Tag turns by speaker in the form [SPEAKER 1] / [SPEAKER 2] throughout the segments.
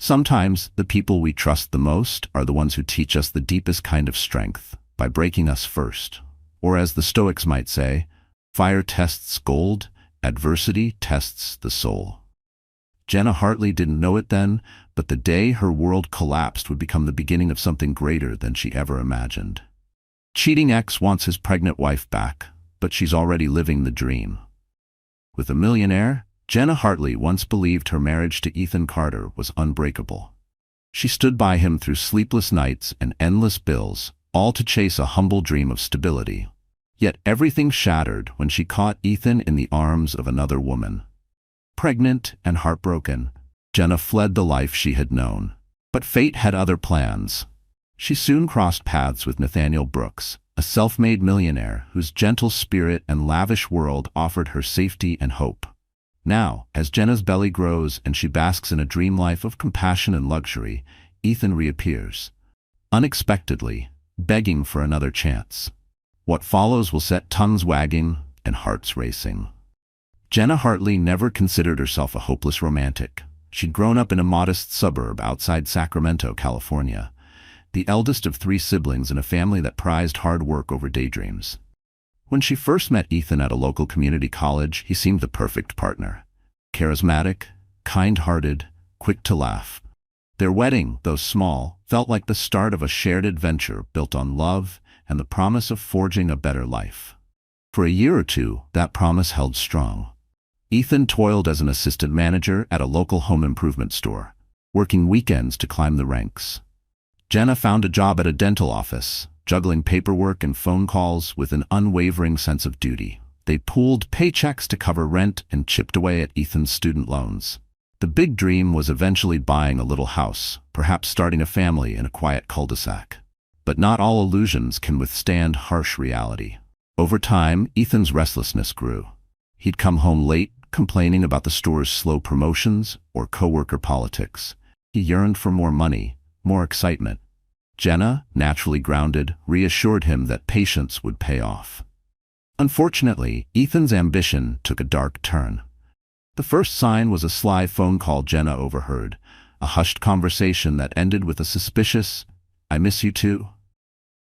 [SPEAKER 1] Sometimes the people we trust the most are the ones who teach us the deepest kind of strength, by breaking us first. Or as the Stoics might say, fire tests gold, adversity tests the soul. Jenna Hartley didn't know it then, but the day her world collapsed would become the beginning of something greater than she ever imagined. Cheating ex wants his pregnant wife back, but she's already living the dream. With a millionaire, Jenna Hartley once believed her marriage to Ethan Carter was unbreakable. She stood by him through sleepless nights and endless bills, all to chase a humble dream of stability. Yet everything shattered when she caught Ethan in the arms of another woman. Pregnant and heartbroken, Jenna fled the life she had known. But fate had other plans. She soon crossed paths with Nathaniel Brooks, a self-made millionaire whose gentle spirit and lavish world offered her safety and hope. Now, as Jenna's belly grows and she basks in a dream life of compassion and luxury, Ethan reappears, unexpectedly, begging for another chance. What follows will set tongues wagging and hearts racing. Jenna Hartley never considered herself a hopeless romantic. She'd grown up in a modest suburb outside Sacramento, California, the eldest of 3 siblings in a family that prized hard work over daydreams. When she first met Ethan at a local community college, he seemed the perfect partner. Charismatic, kind-hearted, quick to laugh. Their wedding, though small, felt like the start of a shared adventure built on love and the promise of forging a better life. For a year or two, that promise held strong. Ethan toiled as an assistant manager at a local home improvement store, working weekends to climb the ranks. Jenna found a job at a dental office, juggling paperwork and phone calls with an unwavering sense of duty. They pooled paychecks to cover rent and chipped away at Ethan's student loans. The big dream was eventually buying a little house, perhaps starting a family in a quiet cul-de-sac. But not all illusions can withstand harsh reality. Over time, Ethan's restlessness grew. He'd come home late, complaining about the store's slow promotions or coworker politics. He yearned for more money, more excitement. Jenna, naturally grounded, reassured him that patience would pay off. Unfortunately, Ethan's ambition took a dark turn. The first sign was a sly phone call Jenna overheard, a hushed conversation that ended with a suspicious, "I miss you too."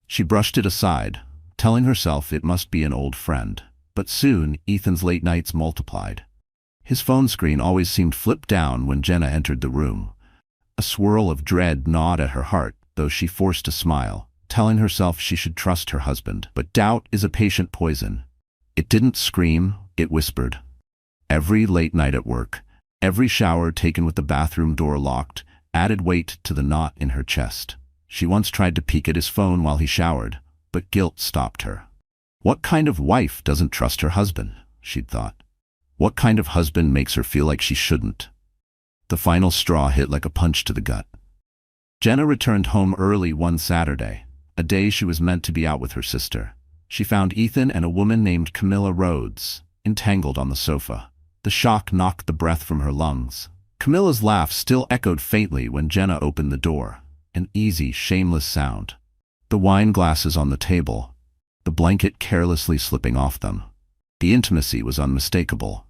[SPEAKER 1] She brushed it aside, telling herself it must be an old friend. But soon, Ethan's late nights multiplied. His phone screen always seemed flipped down when Jenna entered the room. A swirl of dread gnawed at her heart, though she forced a smile, telling herself she should trust her husband. But doubt is a patient poison. It didn't scream, it whispered. Every late night at work, every shower taken with the bathroom door locked, added weight to the knot in her chest. She once tried to peek at his phone while he showered, but guilt stopped her. What kind of wife doesn't trust her husband, she'd thought. What kind of husband makes her feel like she shouldn't? The final straw hit like a punch to the gut. Jenna returned home early one Saturday, a day she was meant to be out with her sister. She found Ethan and a woman named Camilla Rhodes, entangled on the sofa. The shock knocked the breath from her lungs. Camilla's laugh still echoed faintly when Jenna opened the door, an easy, shameless sound. The wine glasses on the table, the blanket carelessly slipping off them. The intimacy was unmistakable.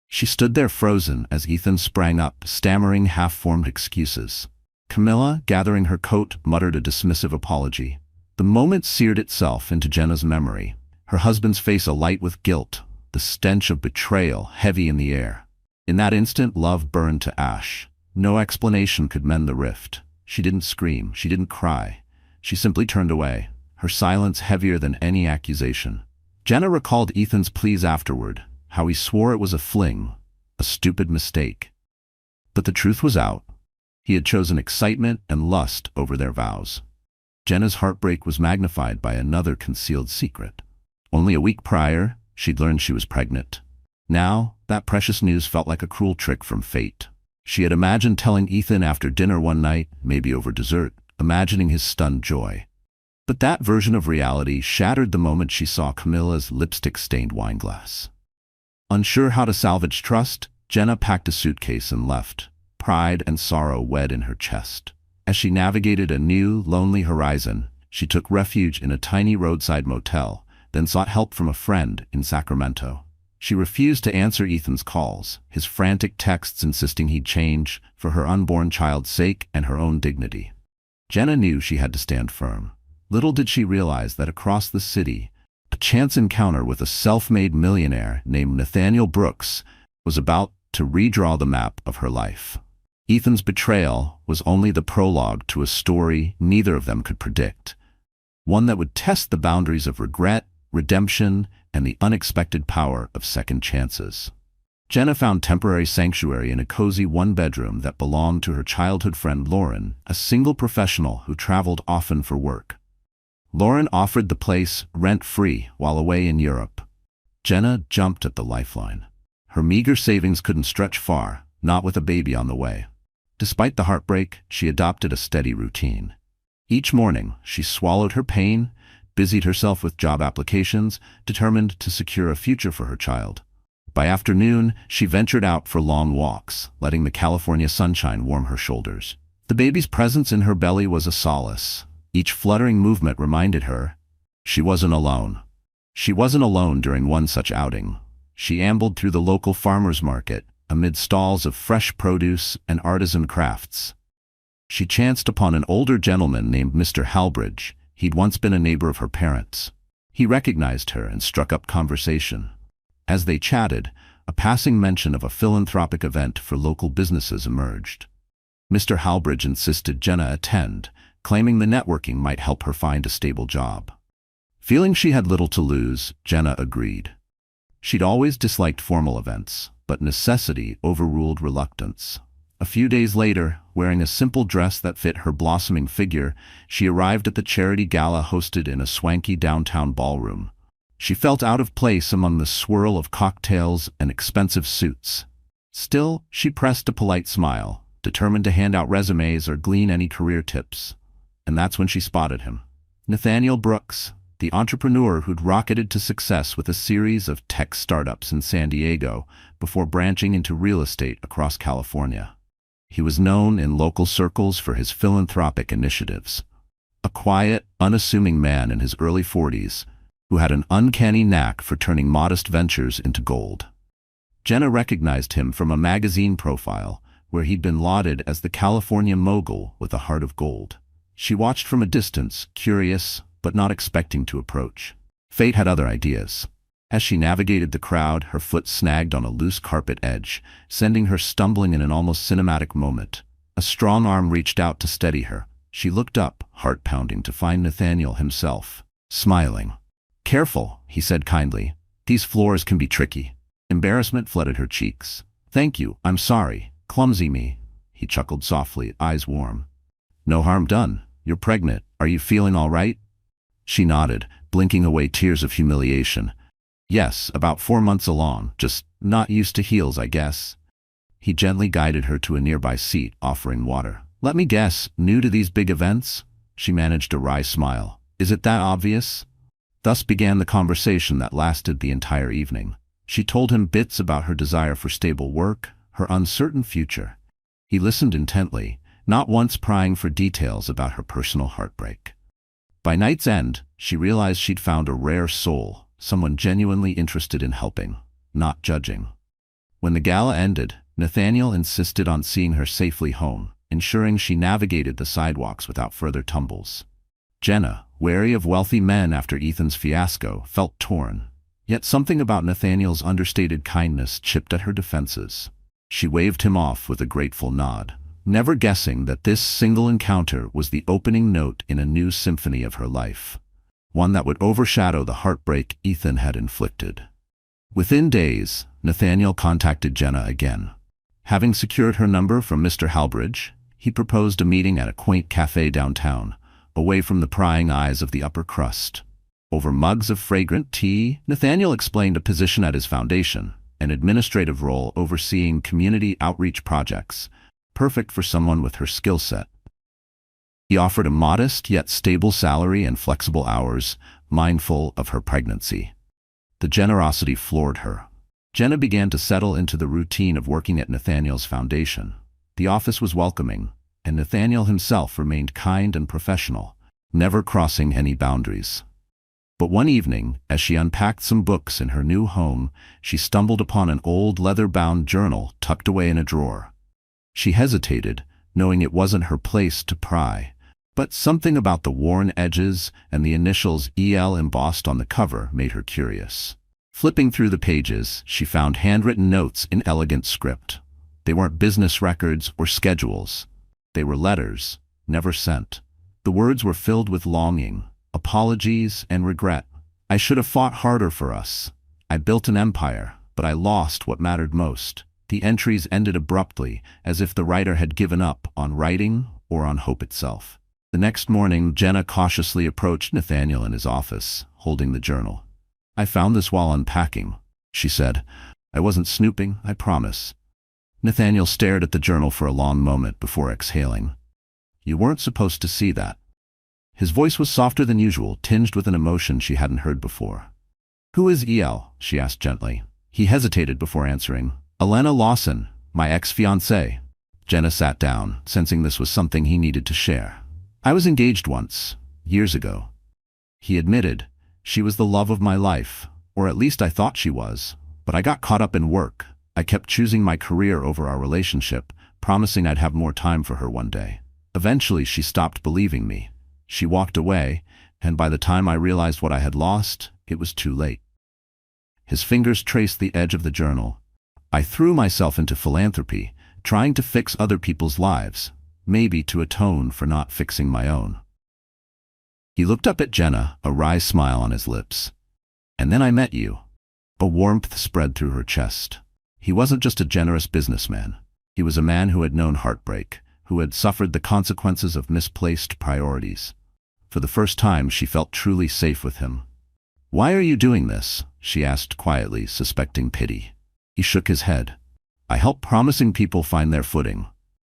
[SPEAKER 1] She stood there frozen as Ethan sprang up, stammering half-formed excuses. Camilla, gathering her coat, muttered a dismissive apology. The moment seared itself into Jenna's memory, her husband's face alight with guilt, the stench of betrayal heavy in the air. In that instant, love burned to ash. No explanation could mend the rift. She didn't scream, she didn't cry. She simply turned away, her silence heavier than any accusation. Jenna recalled Ethan's pleas afterward, how he swore it was a fling, a stupid mistake. But the truth was out. He had chosen excitement and lust over their vows. Jenna's heartbreak was magnified by another concealed secret. Only a week prior, she'd learned she was pregnant. Now, that precious news felt like a cruel trick from fate. She had imagined telling Ethan after dinner one night, maybe over dessert, imagining his stunned joy. But that version of reality shattered the moment she saw Camilla's lipstick-stained wine glass. Unsure how to salvage trust, Jenna packed a suitcase and left, pride and sorrow wed in her chest. As she navigated a new, lonely horizon, she took refuge in a tiny roadside motel, then sought help from a friend in Sacramento. She refused to answer Ethan's calls, his frantic texts insisting he'd change for her unborn child's sake and her own dignity. Jenna knew she had to stand firm. Little did she realize that across the city, a chance encounter with a self-made millionaire named Nathaniel Brooks was about to redraw the map of her life. Ethan's betrayal was only the prologue to a story neither of them could predict, one that would test the boundaries of regret, redemption, and the unexpected power of second chances. Jenna found temporary sanctuary in a cozy one-bedroom that belonged to her childhood friend Lauren, a single professional who traveled often for work. Lauren offered the place rent-free while away in Europe. Jenna jumped at the lifeline. Her meager savings couldn't stretch far, not with a baby on the way. Despite the heartbreak, she adopted a steady routine. Each morning, she swallowed her pain, busied herself with job applications, determined to secure a future for her child. By afternoon, she ventured out for long walks, letting the California sunshine warm her shoulders. The baby's presence in her belly was a solace. Each fluttering movement reminded her she wasn't alone. She wasn't alone during one such outing. She ambled through the local farmer's market, amid stalls of fresh produce and artisan crafts. She chanced upon an older gentleman named Mr. Halbridge. He'd once been a neighbor of her parents. He recognized her and struck up conversation. As they chatted, a passing mention of a philanthropic event for local businesses emerged. Mr. Halbridge insisted Jenna attend, claiming the networking might help her find a stable job. Feeling she had little to lose, Jenna agreed. She'd always disliked formal events, but necessity overruled reluctance. A few days later, wearing a simple dress that fit her blossoming figure, she arrived at the charity gala hosted in a swanky downtown ballroom. She felt out of place among the swirl of cocktails and expensive suits. Still, she pressed a polite smile, determined to hand out resumes or glean any career tips. And that's when she spotted him. Nathaniel Brooks, the entrepreneur who'd rocketed to success with a series of tech startups in San Diego before branching into real estate across California. He was known in local circles for his philanthropic initiatives. A quiet, unassuming man in his early 40s who had an uncanny knack for turning modest ventures into gold. Jenna recognized him from a magazine profile where he'd been lauded as the California mogul with a heart of gold. She watched from a distance, curious, but not expecting to approach. Fate had other ideas. As she navigated the crowd, her foot snagged on a loose carpet edge, sending her stumbling in an almost cinematic moment. A strong arm reached out to steady her. She looked up, heart pounding, to find Nathaniel himself, smiling. "Careful," he said kindly. "These floors can be tricky." Embarrassment flooded her cheeks. "Thank you, I'm sorry. Clumsy me." He chuckled softly, eyes warm. "No harm done. You're pregnant. Are you feeling all right?" She nodded, blinking away tears of humiliation. "Yes, about 4 months along, just not used to heels, I guess." He gently guided her to a nearby seat, offering water. "Let me guess, new to these big events?" She managed a wry smile. "Is it that obvious?" Thus began the conversation that lasted the entire evening. She told him bits about her desire for stable work, her uncertain future. He listened intently, not once prying for details about her personal heartbreak. By night's end, she realized she'd found a rare soul, someone genuinely interested in helping, not judging. When the gala ended, Nathaniel insisted on seeing her safely home, ensuring she navigated the sidewalks without further tumbles. Jenna, wary of wealthy men after Ethan's fiasco, felt torn. Yet something about Nathaniel's understated kindness chipped at her defenses. She waved him off with a grateful nod, never guessing that this single encounter was the opening note in a new symphony of her life, one that would overshadow the heartbreak Ethan had inflicted. Within days, Nathaniel contacted Jenna again. Having secured her number from Mr. Halbridge, he proposed a meeting at a quaint cafe downtown, away from the prying eyes of the upper crust. Over mugs of fragrant tea, Nathaniel explained a position at his foundation, an administrative role overseeing community outreach projects, perfect for someone with her skill set. He offered a modest yet stable salary and flexible hours, mindful of her pregnancy. The generosity floored her. Jenna began to settle into the routine of working at Nathaniel's foundation. The office was welcoming, and Nathaniel himself remained kind and professional, never crossing any boundaries. But one evening, as she unpacked some books in her new home, she stumbled upon an old leather-bound journal tucked away in a drawer. She hesitated, knowing it wasn't her place to pry, but something about the worn edges and the initials EL embossed on the cover made her curious. Flipping through the pages, she found handwritten notes in elegant script. They weren't business records or schedules. They were letters, never sent. The words were filled with longing, apologies, and regret. I should have fought harder for us. I built an empire, but I lost what mattered most. The entries ended abruptly, as if the writer had given up on writing or on hope itself. The next morning, Jenna cautiously approached Nathaniel in his office, holding the journal. "I found this while unpacking," she said. "I wasn't snooping, I promise." Nathaniel stared at the journal for a long moment before exhaling. "You weren't supposed to see that." His voice was softer than usual, tinged with an emotion she hadn't heard before. "Who is EL?" she asked gently. He hesitated before answering. "Elena Lawson, my ex-fiancée." Jenna sat down, sensing this was something he needed to share. "I was engaged once, years ago." He admitted, "She was the love of my life, or at least I thought she was, but I got caught up in work. I kept choosing my career over our relationship, promising I'd have more time for her one day. Eventually, she stopped believing me. She walked away, and by the time I realized what I had lost, it was too late." His fingers traced the edge of the journal. "I threw myself into philanthropy, trying to fix other people's lives, maybe to atone for not fixing my own." He looked up at Jenna, a wry smile on his lips. "And then I met you." A warmth spread through her chest. He wasn't just a generous businessman. He was a man who had known heartbreak, who had suffered the consequences of misplaced priorities. For the first time, she felt truly safe with him. "Why are you doing this?" she asked quietly, suspecting pity. He shook his head. "I help promising people find their footing.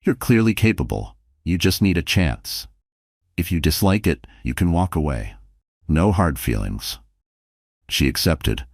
[SPEAKER 1] You're clearly capable. You just need a chance. If you dislike it, you can walk away. No hard feelings." She accepted,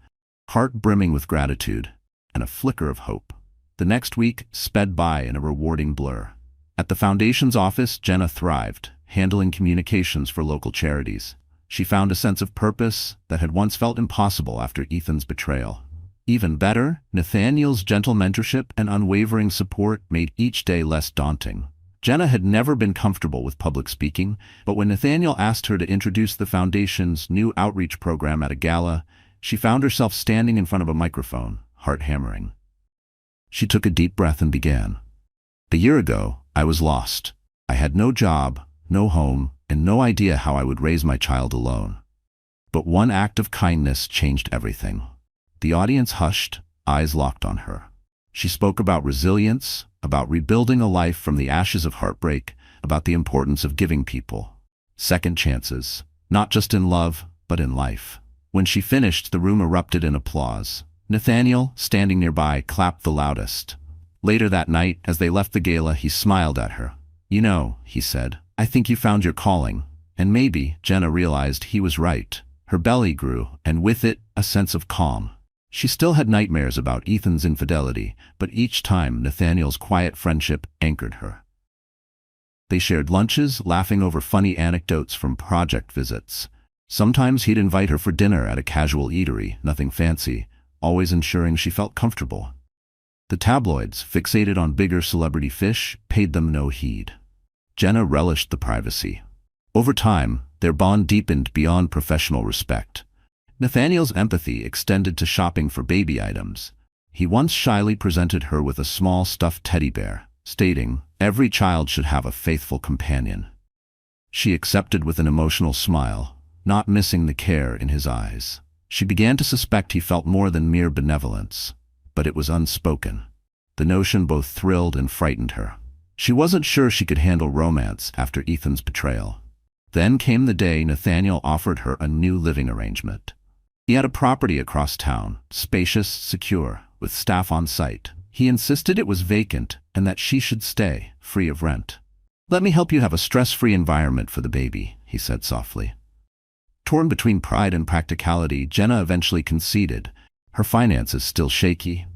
[SPEAKER 1] heart brimming with gratitude and a flicker of hope. The next week sped by in a rewarding blur. At the Foundation's office, Jenna thrived, handling communications for local charities. She found a sense of purpose that had once felt impossible after Ethan's betrayal. Even better, Nathaniel's gentle mentorship and unwavering support made each day less daunting. Jenna had never been comfortable with public speaking, but when Nathaniel asked her to introduce the Foundation's new outreach program at a gala, she found herself standing in front of a microphone, heart hammering. She took a deep breath and began. "A year ago, I was lost. I had no job, no home, and no idea how I would raise my child alone. But one act of kindness changed everything." The audience hushed, eyes locked on her. She spoke about resilience, about rebuilding a life from the ashes of heartbreak, about the importance of giving people second chances, not just in love, but in life. When she finished, the room erupted in applause. Nathaniel, standing nearby, clapped the loudest. Later that night, as they left the gala, he smiled at her. "You know," he said, "I think you found your calling." And maybe, Jenna realized, he was right. Her belly grew, and with it, a sense of calm. She still had nightmares about Ethan's infidelity, but each time Nathaniel's quiet friendship anchored her. They shared lunches, laughing over funny anecdotes from project visits. Sometimes he'd invite her for dinner at a casual eatery, nothing fancy, always ensuring she felt comfortable. The tabloids, fixated on bigger celebrity fish, paid them no heed. Jenna relished the privacy. Over time, their bond deepened beyond professional respect. Nathaniel's empathy extended to shopping for baby items. He once shyly presented her with a small stuffed teddy bear, stating, "Every child should have a faithful companion." She accepted with an emotional smile, not missing the care in his eyes. She began to suspect he felt more than mere benevolence, but it was unspoken. The notion both thrilled and frightened her. She wasn't sure she could handle romance after Ethan's betrayal. Then came the day Nathaniel offered her a new living arrangement. He had a property across town, spacious, secure, with staff on site. He insisted it was vacant and that she should stay, free of rent. "Let me help you have a stress-free environment for the baby," he said softly. Torn between pride and practicality, Jenna eventually conceded, her finances still shaky.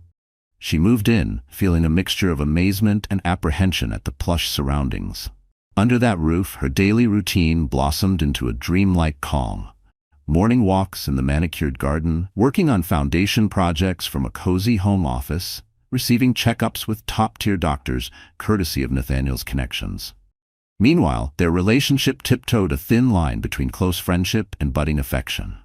[SPEAKER 1] She moved in, feeling a mixture of amazement and apprehension at the plush surroundings. Under that roof, her daily routine blossomed into a dreamlike calm. Morning walks in the manicured garden, working on foundation projects from a cozy home office, receiving checkups with top-tier doctors courtesy of Nathaniel's connections. Meanwhile, their relationship tiptoed a thin line between close friendship and budding affection.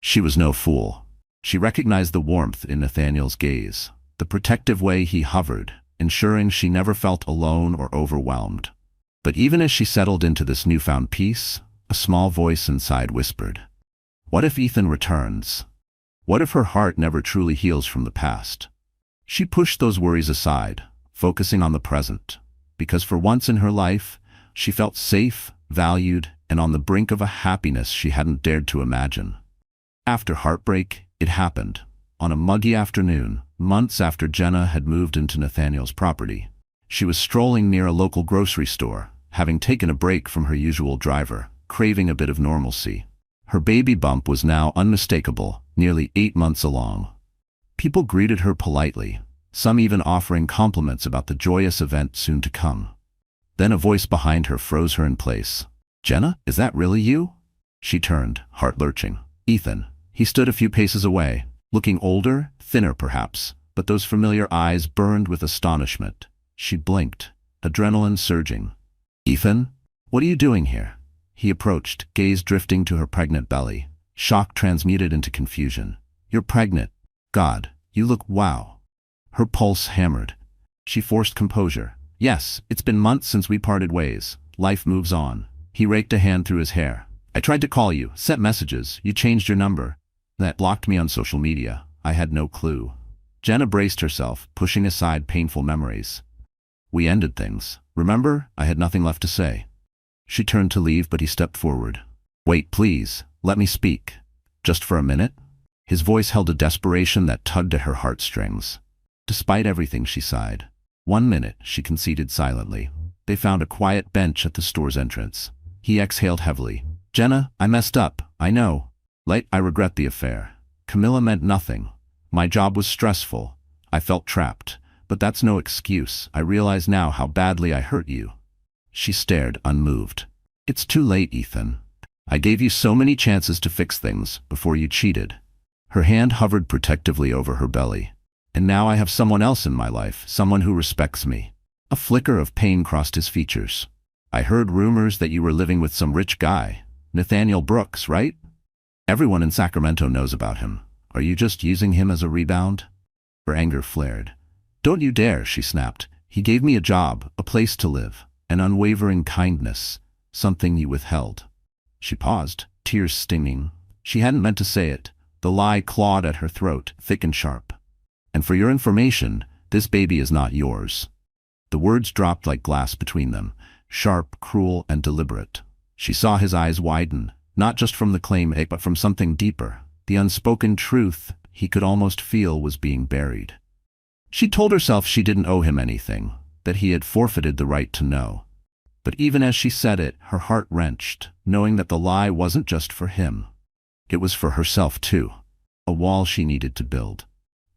[SPEAKER 1] She was no fool. She recognized the warmth in Nathaniel's gaze, the protective way he hovered, ensuring she never felt alone or overwhelmed. But even as she settled into this newfound peace, a small voice inside whispered, "What if Ethan returns? What if her heart never truly heals from the past?" She pushed those worries aside, focusing on the present, because for once in her life, she felt safe, valued, and on the brink of a happiness she hadn't dared to imagine. After heartbreak, it happened. On a muggy afternoon, months after Jenna had moved into Nathaniel's property, she was strolling near a local grocery store, having taken a break from her usual driver, craving a bit of normalcy. Her baby bump was now unmistakable, nearly 8 months along. People greeted her politely, some even offering compliments about the joyous event soon to come. Then a voice behind her froze her in place. "Jenna, is that really you?" She turned, heart lurching. Ethan. He stood a few paces away, looking older, thinner perhaps, but those familiar eyes burned with astonishment. She blinked, adrenaline surging. "Ethan? What are you doing here?" He approached, gaze drifting to her pregnant belly, shock transmuted into confusion. "You're pregnant. God, you look wow." Her pulse hammered. She forced composure. "Yes, it's been months since we parted ways. Life moves on." He raked a hand through his hair. "I tried to call you, sent messages, you changed your number. That blocked me on social media. I had no clue." Jenna braced herself, pushing aside painful memories. "We ended things. Remember? I had nothing left to say." She turned to leave, but he stepped forward. "Wait, please. Let me speak. Just for a minute?" His voice held a desperation that tugged at her heartstrings. Despite everything, she sighed. "1 minute," she conceded silently. They found a quiet bench at the store's entrance. He exhaled heavily. "Jenna, I messed up. I know. I regret the affair. Camilla meant nothing. My job was stressful. I felt trapped. But that's no excuse. I realize now how badly I hurt you." She stared, unmoved. "It's too late, Ethan. I gave you so many chances to fix things before you cheated." Her hand hovered protectively over her belly. "And now I have someone else in my life, someone who respects me." A flicker of pain crossed his features. "I heard rumors that you were living with some rich guy. Nathaniel Brooks, right? Everyone in Sacramento knows about him. Are you just using him as a rebound?" Her anger flared. "Don't you dare," she snapped. "He gave me a job, a place to live, an unwavering kindness, something you withheld." She paused, tears stinging. She hadn't meant to say it. The lie clawed at her throat, thick and sharp. "And for your information, this baby is not yours." The words dropped like glass between them, sharp, cruel, and deliberate. She saw his eyes widen, not just from the claim, but from something deeper. The unspoken truth he could almost feel was being buried. She told herself she didn't owe him anything, that he had forfeited the right to know. But even as she said it, her heart wrenched, knowing that the lie wasn't just for him. It was for herself too. A wall she needed to build.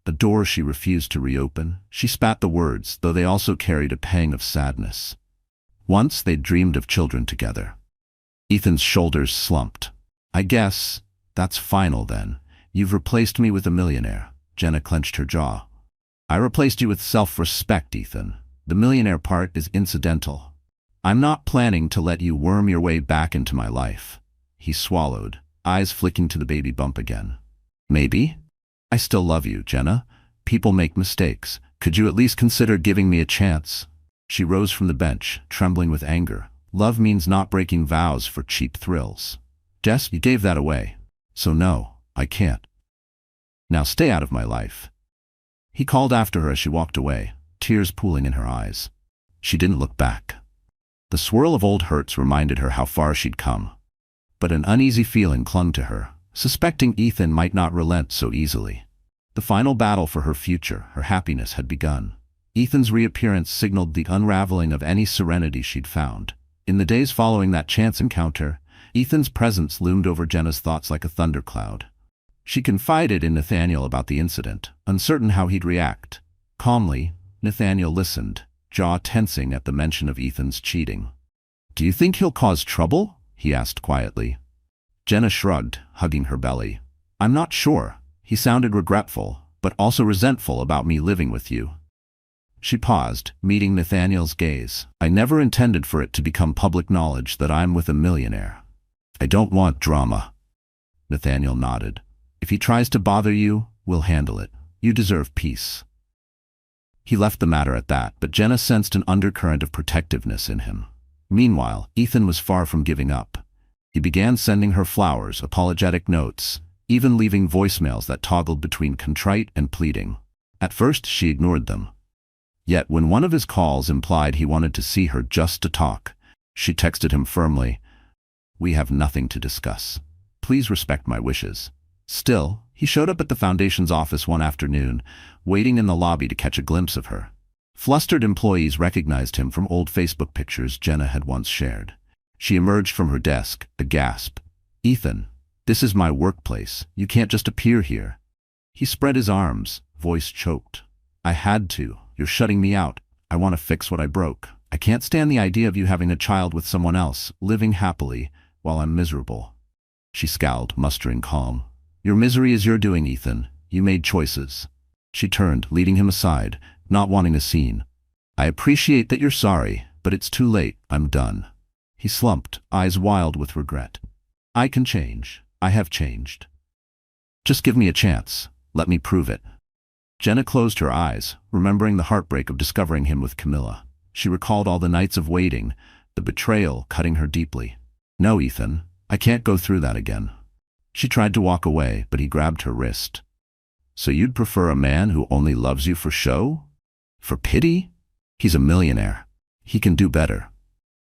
[SPEAKER 1] A door she refused to reopen. She spat the words, though they also carried a pang of sadness. Once they'd dreamed of children together. Ethan's shoulders slumped. "I guess that's final then. You've replaced me with a millionaire." Jenna clenched her jaw. "I replaced you with self-respect, Ethan. The millionaire part is incidental. I'm not planning to let you worm your way back into my life." He swallowed, eyes flicking to the baby bump again. "Maybe? I still love you, Jenna. People make mistakes. Could you at least consider giving me a chance?" She rose from the bench, trembling with anger. "Love means not breaking vows for cheap thrills. Jess, you gave that away. So no, I can't. Now stay out of my life." He called after her as she walked away, tears pooling in her eyes. She didn't look back. The swirl of old hurts reminded her how far she'd come. But an uneasy feeling clung to her, suspecting Ethan might not relent so easily. The final battle for her future, her happiness, had begun. Ethan's reappearance signaled the unraveling of any serenity she'd found. In the days following that chance encounter, Ethan's presence loomed over Jenna's thoughts like a thundercloud. She confided in Nathaniel about the incident, uncertain how he'd react. Calmly, Nathaniel listened, jaw tensing at the mention of Ethan's cheating. "Do you think he'll cause trouble?" he asked quietly. Jenna shrugged, hugging her belly. I'm not sure. He sounded regretful, but also resentful about me living with you. She paused, meeting Nathaniel's gaze. I never intended for it to become public knowledge that I'm with a millionaire. I don't want drama. Nathaniel nodded. If he tries to bother you, we'll handle it. You deserve peace. He left the matter at that, but Jenna sensed an undercurrent of protectiveness in him. Meanwhile, Ethan was far from giving up. He began sending her flowers, apologetic notes, even leaving voicemails that toggled between contrite and pleading. At first, she ignored them. Yet when one of his calls implied he wanted to see her just to talk, she texted him firmly, "We have nothing to discuss. Please respect my wishes." Still, he showed up at the foundation's office one afternoon, waiting in the lobby to catch a glimpse of her. Flustered employees recognized him from old Facebook pictures Jenna had once shared. She emerged from her desk, a gasp. "Ethan, this is my workplace. You can't just appear here." He spread his arms, voice choked. "I had to. You're shutting me out. I want to fix what I broke. I can't stand the idea of you having a child with someone else, living happily, while I'm miserable." She scowled, mustering calm. "Your misery is your doing, Ethan. You made choices." She turned, leading him aside, not wanting a scene. "I appreciate that you're sorry, but it's too late. I'm done." He slumped, eyes wild with regret. "I can change. I have changed. Just give me a chance. Let me prove it." Jenna closed her eyes, remembering the heartbreak of discovering him with Camilla. She recalled all the nights of waiting, the betrayal cutting her deeply. "No, Ethan, I can't go through that again." She tried to walk away, but he grabbed her wrist. "So you'd prefer a man who only loves you for show? For pity? He's a millionaire. He can do better.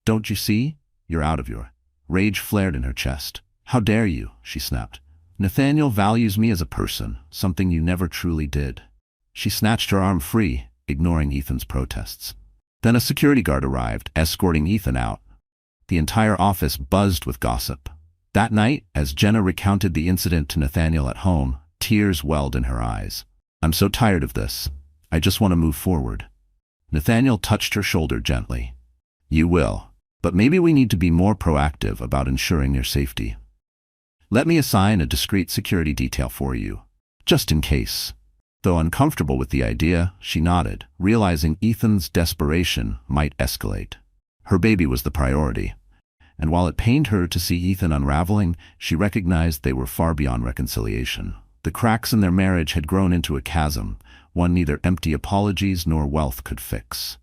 [SPEAKER 1] Don't you see? You're out of your..." Rage flared in her chest. "How dare you?" she snapped. "Nathaniel values me as a person, something you never truly did." She snatched her arm free, ignoring Ethan's protests. Then a security guard arrived, escorting Ethan out. The entire office buzzed with gossip. That night, as Jenna recounted the incident to Nathaniel at home, tears welled in her eyes. "I'm so tired of this. I just want to move forward." Nathaniel touched her shoulder gently. "You will, but maybe we need to be more proactive about ensuring your safety. Let me assign a discreet security detail for you, just in case." Though uncomfortable with the idea, she nodded, realizing Ethan's desperation might escalate. Her baby was the priority, and while it pained her to see Ethan unraveling, she recognized they were far beyond reconciliation. The cracks in their marriage had grown into a chasm, one neither empty apologies nor wealth could fix.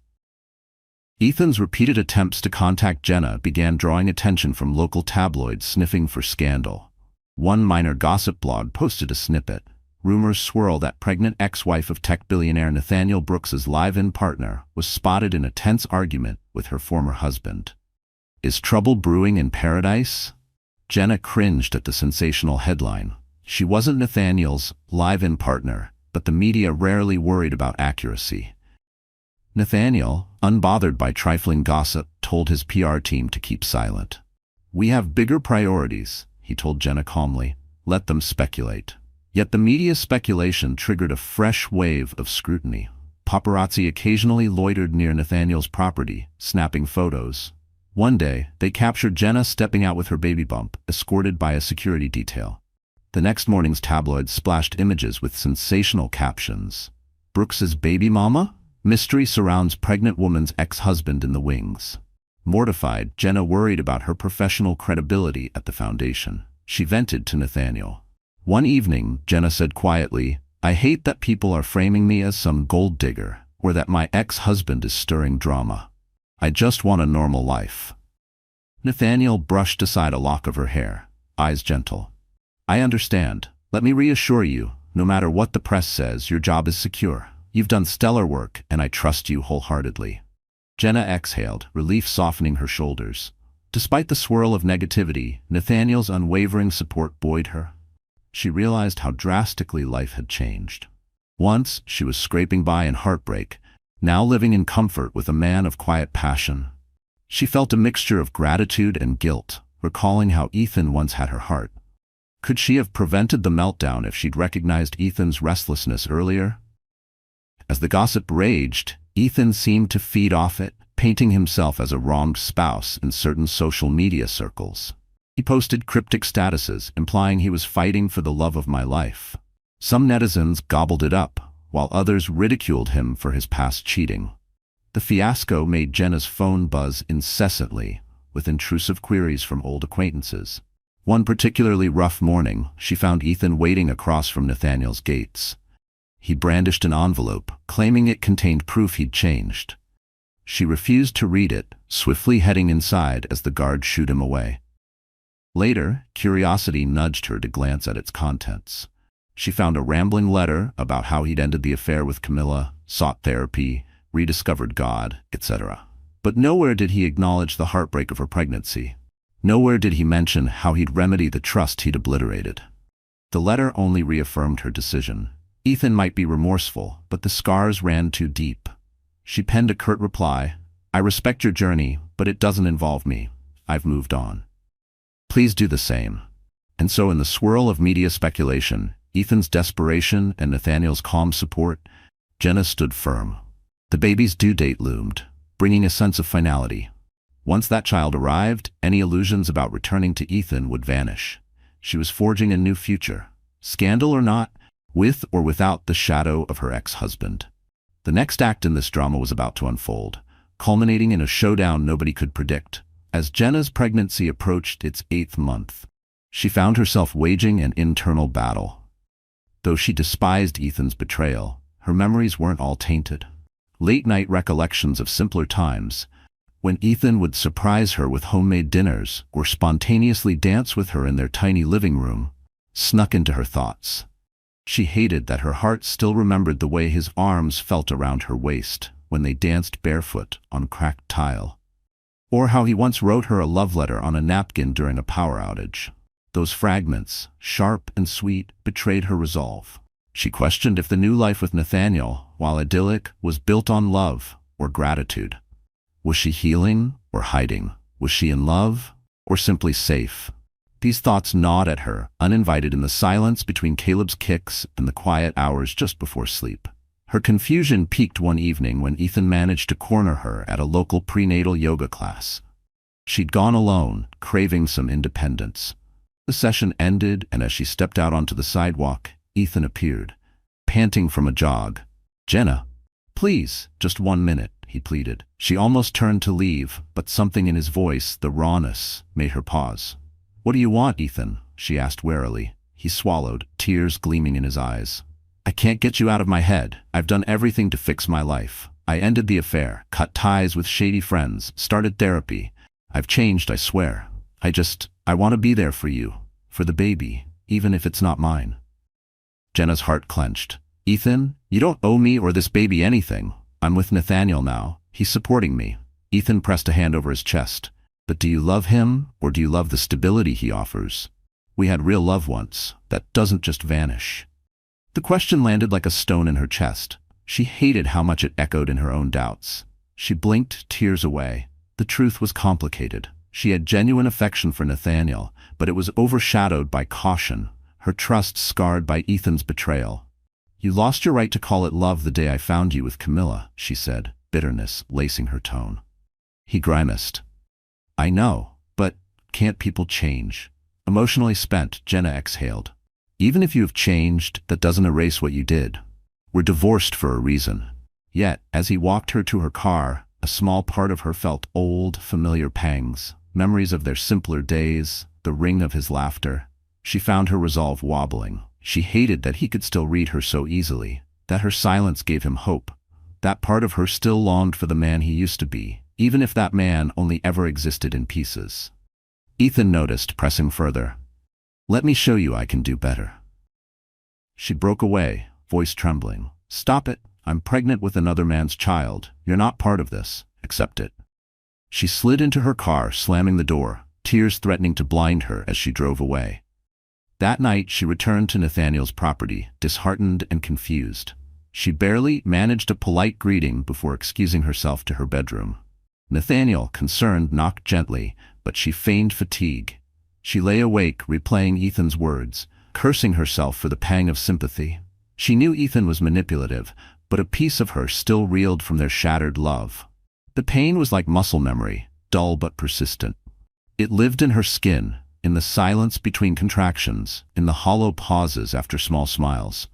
[SPEAKER 1] Ethan's repeated attempts to contact Jenna began drawing attention from local tabloids sniffing for scandal. One minor gossip blog posted a snippet. Rumors swirl that pregnant ex-wife of tech billionaire Nathaniel Brooks's live-in partner was spotted in a tense argument with her former husband. Is trouble brewing in paradise? Jenna cringed at the sensational headline. She wasn't Nathaniel's live-in partner, but the media rarely worried about accuracy. Nathaniel, unbothered by trifling gossip, told his PR team to keep silent. "We have bigger priorities," he told Jenna calmly. "Let them speculate." Yet the media's speculation triggered a fresh wave of scrutiny. Paparazzi occasionally loitered near Nathaniel's property, snapping photos. One day, they captured Jenna stepping out with her baby bump, escorted by a security detail. The next morning's tabloids splashed images with sensational captions. "Brooks's baby mama? Mystery surrounds pregnant woman's ex-husband in the wings." Mortified, Jenna worried about her professional credibility at the foundation. She vented to Nathaniel. One evening, Jenna said quietly, "I hate that people are framing me as some gold digger, or that my ex-husband is stirring drama. I just want a normal life." Nathaniel brushed aside a lock of her hair, eyes gentle. "I understand. Let me reassure you, no matter what the press says, your job is secure. You've done stellar work, and I trust you wholeheartedly." Jenna exhaled, relief softening her shoulders. Despite the swirl of negativity, Nathaniel's unwavering support buoyed her. She realized how drastically life had changed. Once, she was scraping by in heartbreak, now living in comfort with a man of quiet passion. She felt a mixture of gratitude and guilt, recalling how Ethan once had her heart. Could she have prevented the meltdown if she'd recognized Ethan's restlessness earlier? As the gossip raged, Ethan seemed to feed off it, painting himself as a wronged spouse in certain social media circles. He posted cryptic statuses implying he was fighting for the love of my life. Some netizens gobbled it up, while others ridiculed him for his past cheating. The fiasco made Jenna's phone buzz incessantly, with intrusive queries from old acquaintances. One particularly rough morning, she found Ethan waiting across from Nathaniel's gates. He brandished an envelope, claiming it contained proof he'd changed. She refused to read it, swiftly heading inside as the guard shooed him away. Later, curiosity nudged her to glance at its contents. She found a rambling letter about how he'd ended the affair with Camilla, sought therapy, rediscovered God, etc. But nowhere did he acknowledge the heartbreak of her pregnancy. Nowhere did he mention how he'd remedy the trust he'd obliterated. The letter only reaffirmed her decision. Ethan might be remorseful, but the scars ran too deep. She penned a curt reply, "I respect your journey, but it doesn't involve me. I've moved on. Please do the same." And so in the swirl of media speculation, Ethan's desperation and Nathaniel's calm support, Jenna stood firm. The baby's due date loomed, bringing a sense of finality. Once that child arrived, any illusions about returning to Ethan would vanish. She was forging a new future, scandal or not, with or without the shadow of her ex-husband. The next act in this drama was about to unfold, culminating in a showdown nobody could predict. As Jenna's pregnancy approached its 8th month, she found herself waging an internal battle. Though she despised Ethan's betrayal, her memories weren't all tainted. Late-night recollections of simpler times, when Ethan would surprise her with homemade dinners or spontaneously dance with her in their tiny living room, snuck into her thoughts. She hated that her heart still remembered the way his arms felt around her waist when they danced barefoot on cracked tile, or how he once wrote her a love letter on a napkin during a power outage. Those fragments, sharp and sweet, betrayed her resolve. She questioned if the new life with Nathaniel, while idyllic, was built on love or gratitude. Was she healing or hiding? Was she in love or simply safe? These thoughts gnawed at her, uninvited in the silence between Caleb's kicks and the quiet hours just before sleep. Her confusion peaked one evening when Ethan managed to corner her at a local prenatal yoga class. She'd gone alone, craving some independence. The session ended, and as she stepped out onto the sidewalk, Ethan appeared, panting from a jog. "Jenna, please, just 1 minute," he pleaded. She almost turned to leave, but something in his voice, the rawness, made her pause. "What do you want, Ethan?" she asked warily. He swallowed, tears gleaming in his eyes. "I can't get you out of my head. I've done everything to fix my life. I ended the affair, cut ties with shady friends, started therapy. I've changed, I swear. I want to be there for you, for the baby, even if it's not mine." Jenna's heart clenched. "Ethan, you don't owe me or this baby anything. I'm with Nathaniel now. He's supporting me." Ethan pressed a hand over his chest. "But do you love him, or do you love the stability he offers? We had real love once. That doesn't just vanish." The question landed like a stone in her chest. She hated how much it echoed in her own doubts. She blinked, tears away. The truth was complicated. She had genuine affection for Nathaniel, but it was overshadowed by caution, her trust scarred by Ethan's betrayal. "You lost your right to call it love the day I found you with Camilla," she said, bitterness lacing her tone. He grimaced. "I know, but can't people change?" Emotionally spent, Jenna exhaled. "Even if you have changed, that doesn't erase what you did. We're divorced for a reason." Yet, as he walked her to her car, a small part of her felt old, familiar pangs, memories of their simpler days, the ring of his laughter. She found her resolve wobbling. She hated that he could still read her so easily, that her silence gave him hope. That part of her still longed for the man he used to be, even if that man only ever existed in pieces. Ethan noticed, pressing further. "Let me show you I can do better." She broke away, voice trembling. "Stop it. I'm pregnant with another man's child. You're not part of this. Accept it." She slid into her car, slamming the door, tears threatening to blind her as she drove away. That night, she returned to Nathaniel's property, disheartened and confused. She barely managed a polite greeting before excusing herself to her bedroom. Nathaniel, concerned, knocked gently, but she feigned fatigue. She lay awake, replaying Ethan's words, cursing herself for the pang of sympathy. She knew Ethan was manipulative, but a piece of her still reeled from their shattered love. The pain was like muscle memory, dull but persistent. It lived in her skin, in the silence between contractions, in the hollow pauses after small smiles.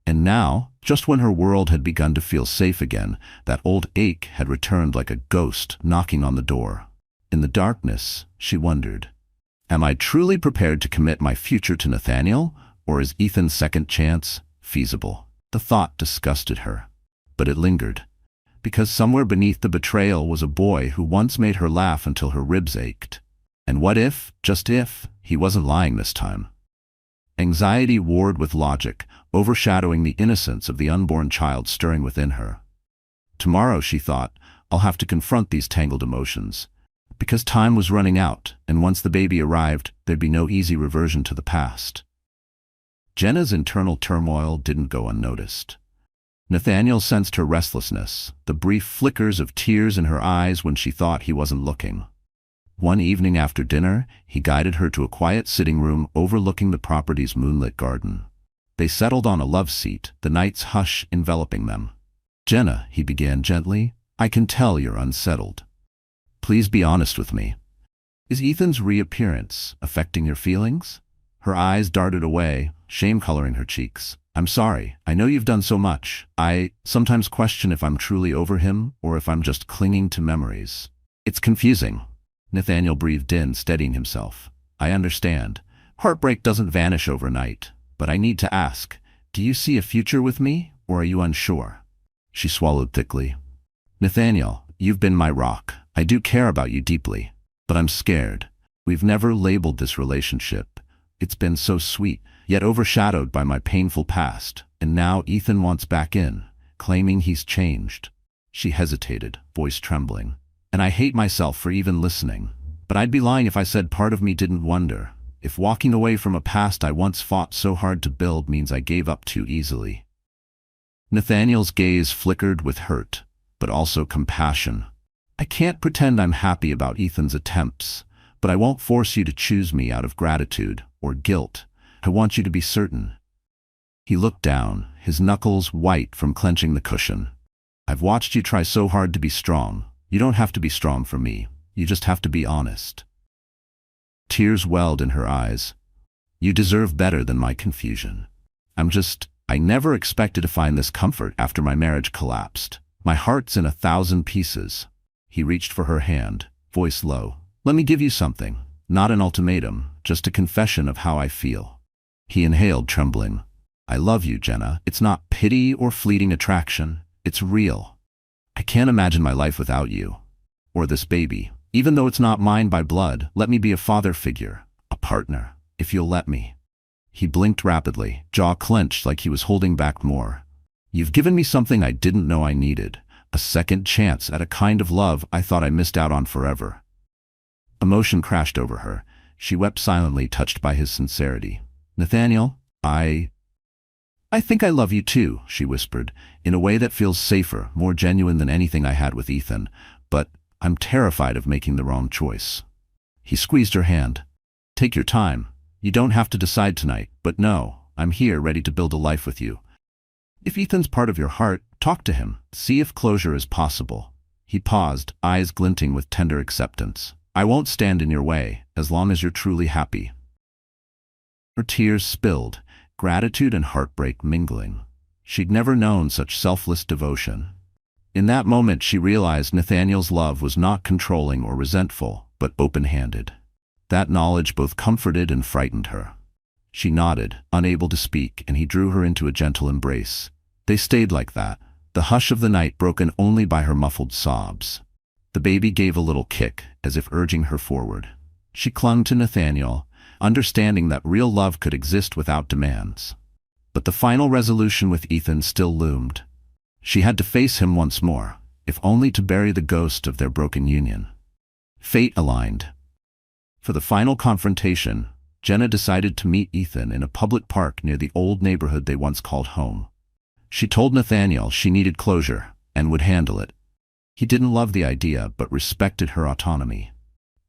[SPEAKER 1] And now, just when her world had begun to feel safe again, that old ache had returned like a ghost knocking on the door. In the darkness, she wondered, am I truly prepared to commit my future to Nathaniel, or is Ethan's second chance feasible? The thought disgusted her, but it lingered, because somewhere beneath the betrayal was a boy who once made her laugh until her ribs ached. And what if, just if, he wasn't lying this time? Anxiety warred with logic, overshadowing the innocence of the unborn child stirring within her. Tomorrow, she thought, I'll have to confront these tangled emotions, because time was running out, and once the baby arrived, there'd be no easy reversion to the past. Jenna's internal turmoil didn't go unnoticed. Nathaniel sensed her restlessness, the brief flickers of tears in her eyes when she thought he wasn't looking. One evening after dinner, he guided her to a quiet sitting room overlooking the property's moonlit garden. They settled on a love seat, the night's hush enveloping them. "Jenna," he began gently, "I can tell you're unsettled. Please be honest with me. Is Ethan's reappearance affecting your feelings?" Her eyes darted away, shame coloring her cheeks. "I'm sorry. I know you've done so much. I sometimes question if I'm truly over him or if I'm just clinging to memories. It's confusing." Nathaniel breathed in, steadying himself. "I understand. Heartbreak doesn't vanish overnight. But I need to ask, do you see a future with me, or are you unsure?" She swallowed thickly. "Nathaniel, you've been my rock. I do care about you deeply. But I'm scared. We've never labeled this relationship. It's been so sweet, yet overshadowed by my painful past. And now Ethan wants back in, claiming he's changed." She hesitated, voice trembling. "And I hate myself for even listening. But I'd be lying if I said part of me didn't wonder if walking away from a past I once fought so hard to build means I gave up too easily." Nathaniel's gaze flickered with hurt, but also compassion. "I can't pretend I'm happy about Ethan's attempts, but I won't force you to choose me out of gratitude or guilt. I want you to be certain." He looked down, his knuckles white from clenching the cushion. "I've watched you try so hard to be strong. You don't have to be strong for me. You just have to be honest." Tears welled in her eyes. "You deserve better than my confusion. I never expected to find this comfort after my marriage collapsed. My heart's in 1,000 pieces." He reached for her hand, voice low. "Let me give you something. Not an ultimatum, just a confession of how I feel." He inhaled, trembling. "I love you, Jenna. It's not pity or fleeting attraction. It's real. I can't imagine my life without you. Or this baby. Even though it's not mine by blood, let me be a father figure, a partner, if you'll let me." He blinked rapidly, jaw clenched like he was holding back more. "You've given me something I didn't know I needed, a second chance at a kind of love I thought I missed out on forever." Emotion crashed over her. She wept silently, touched by his sincerity. "Nathaniel, I think I love you too," she whispered, "in a way that feels safer, more genuine than anything I had with Ethan, but I'm terrified of making the wrong choice." He squeezed her hand. "Take your time. You don't have to decide tonight, but no, I'm here ready to build a life with you. If Ethan's part of your heart, talk to him. See if closure is possible." He paused, eyes glinting with tender acceptance. "I won't stand in your way, as long as you're truly happy." Her tears spilled, gratitude and heartbreak mingling. She'd never known such selfless devotion. In that moment she realized Nathaniel's love was not controlling or resentful, but open-handed. That knowledge both comforted and frightened her. She nodded, unable to speak, and he drew her into a gentle embrace. They stayed like that, the hush of the night broken only by her muffled sobs. The baby gave a little kick, as if urging her forward. She clung to Nathaniel, understanding that real love could exist without demands. But the final resolution with Ethan still loomed. She had to face him once more, if only to bury the ghost of their broken union. Fate aligned. For the final confrontation, Jenna decided to meet Ethan in a public park near the old neighborhood they once called home. She told Nathaniel she needed closure and would handle it. He didn't love the idea, but respected her autonomy.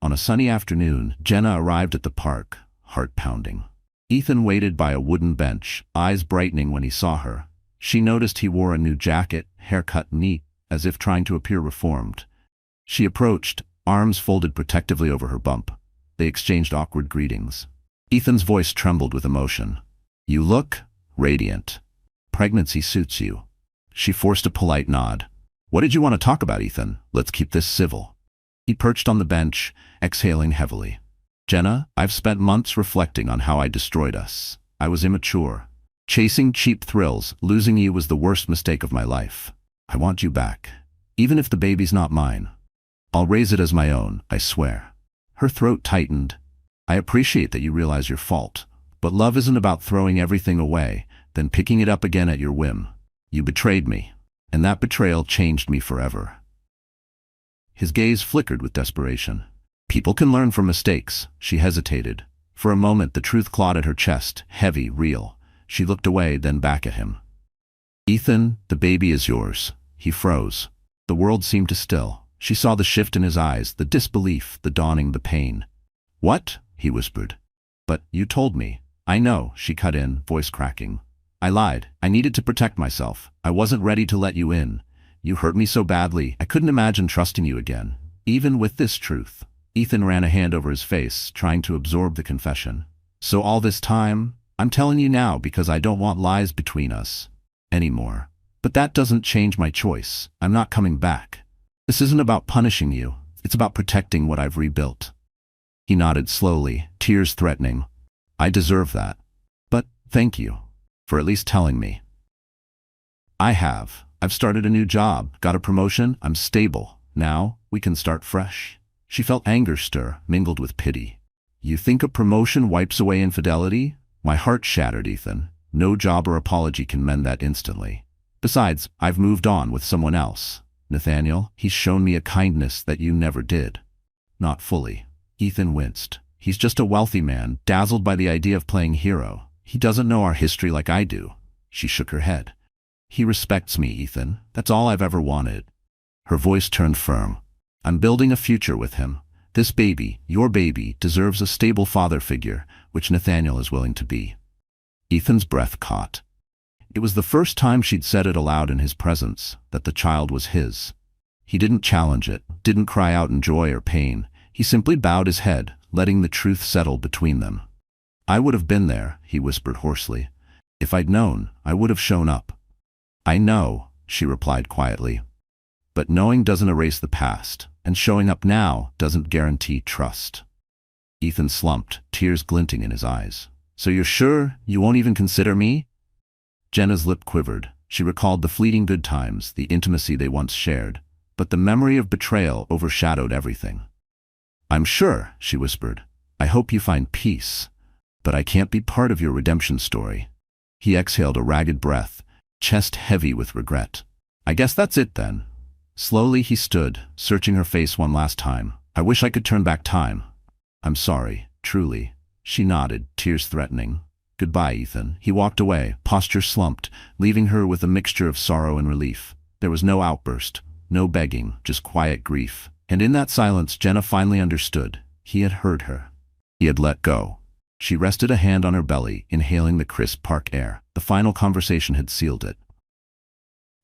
[SPEAKER 1] On a sunny afternoon, Jenna arrived at the park, heart pounding. Ethan waited by a wooden bench, eyes brightening when he saw her. She noticed he wore a new jacket, haircut neat, as if trying to appear reformed. She approached, arms folded protectively over her bump. They exchanged awkward greetings. Ethan's voice trembled with emotion. "You look radiant. Pregnancy suits you." She forced a polite nod. "What did you want to talk about, Ethan? Let's keep this civil." He perched on the bench, exhaling heavily. "Jenna, I've spent months reflecting on how I destroyed us. I was immature. Chasing cheap thrills, losing you was the worst mistake of my life. I want you back. Even if the baby's not mine. I'll raise it as my own, I swear." Her throat tightened. "I appreciate that you realize your fault, but love isn't about throwing everything away, then picking it up again at your whim. You betrayed me, and that betrayal changed me forever." His gaze flickered with desperation. "People can learn from mistakes." She hesitated. For a moment the truth clawed at her chest, heavy, real. She looked away, then back at him. "Ethan, the baby is yours." He froze. The world seemed to still. She saw the shift in his eyes, the disbelief, the dawning, the pain. "What?" he whispered. "But you told me." "I know," she cut in, voice cracking. "I lied. I needed to protect myself. I wasn't ready to let you in. You hurt me so badly, I couldn't imagine trusting you again. Even with this truth." Ethan ran a hand over his face, trying to absorb the confession. "So all this time, I'm telling you now because I don't want lies between us anymore. But that doesn't change my choice. I'm not coming back. This isn't about punishing you. It's about protecting what I've rebuilt." He nodded slowly, tears threatening. "I deserve that. But thank you for at least telling me." "I have. I've started a new job, got a promotion, I'm stable. Now, we can start fresh." She felt anger stir, mingled with pity. "You think a promotion wipes away infidelity?" My heart shattered, Ethan. No job or apology can mend that instantly. Besides, I've moved on with someone else. Nathaniel, he's shown me a kindness that you never did. Not fully. Ethan winced. He's just a wealthy man, dazzled by the idea of playing hero. He doesn't know our history like I do. She shook her head. He respects me, Ethan. That's all I've ever wanted. Her voice turned firm. I'm building a future with him. This baby, your baby, deserves a stable father figure, which Nathaniel is willing to be. Ethan's breath caught. It was the first time she'd said it aloud in his presence, that the child was his. He didn't challenge it, didn't cry out in joy or pain. He simply bowed his head, letting the truth settle between them. I would have been there, he whispered hoarsely. If I'd known, I would have shown up. I know, she replied quietly. But knowing doesn't erase the past, and showing up now doesn't guarantee trust. Ethan slumped, tears glinting in his eyes. So you're sure you won't even consider me? Jenna's lip quivered. She recalled the fleeting good times, the intimacy they once shared. But the memory of betrayal overshadowed everything. I'm sure, she whispered. I hope you find peace. But I can't be part of your redemption story. He exhaled a ragged breath, chest heavy with regret. I guess that's it then. Slowly he stood, searching her face one last time. I wish I could turn back time. I'm sorry, truly. She nodded, tears threatening. Goodbye, Ethan. He walked away, posture slumped, leaving her with a mixture of sorrow and relief. There was no outburst, no begging, just quiet grief. And in that silence, Jenna finally understood. He had heard her. He had let go. She rested a hand on her belly, inhaling the crisp park air. The final conversation had sealed it.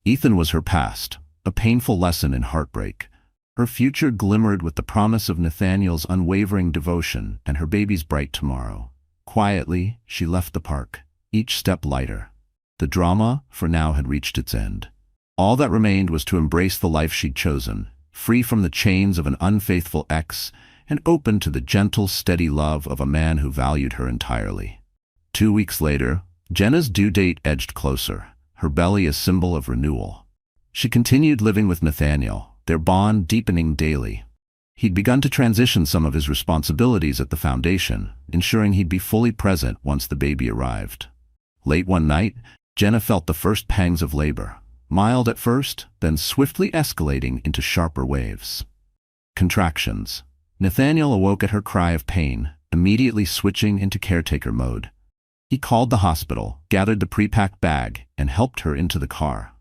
[SPEAKER 1] Ethan was her past, a painful lesson in heartbreak. Her future glimmered with the promise of Nathaniel's unwavering devotion and her baby's bright tomorrow. Quietly, she left the park, each step lighter. The drama, for now, had reached its end. All that remained was to embrace the life she'd chosen, free from the chains of an unfaithful ex and open to the gentle, steady love of a man who valued her entirely. 2 weeks later, Jenna's due date edged closer, her belly a symbol of renewal. She continued living with Nathaniel, their bond deepening daily. He'd begun to transition some of his responsibilities at the foundation, ensuring he'd be fully present once the baby arrived. Late one night, Jenna felt the first pangs of labor, mild at first, then swiftly escalating into sharper waves. Contractions. Nathaniel awoke at her cry of pain, immediately switching into caretaker mode. He called the hospital, gathered the pre-packed bag, and helped her into the car.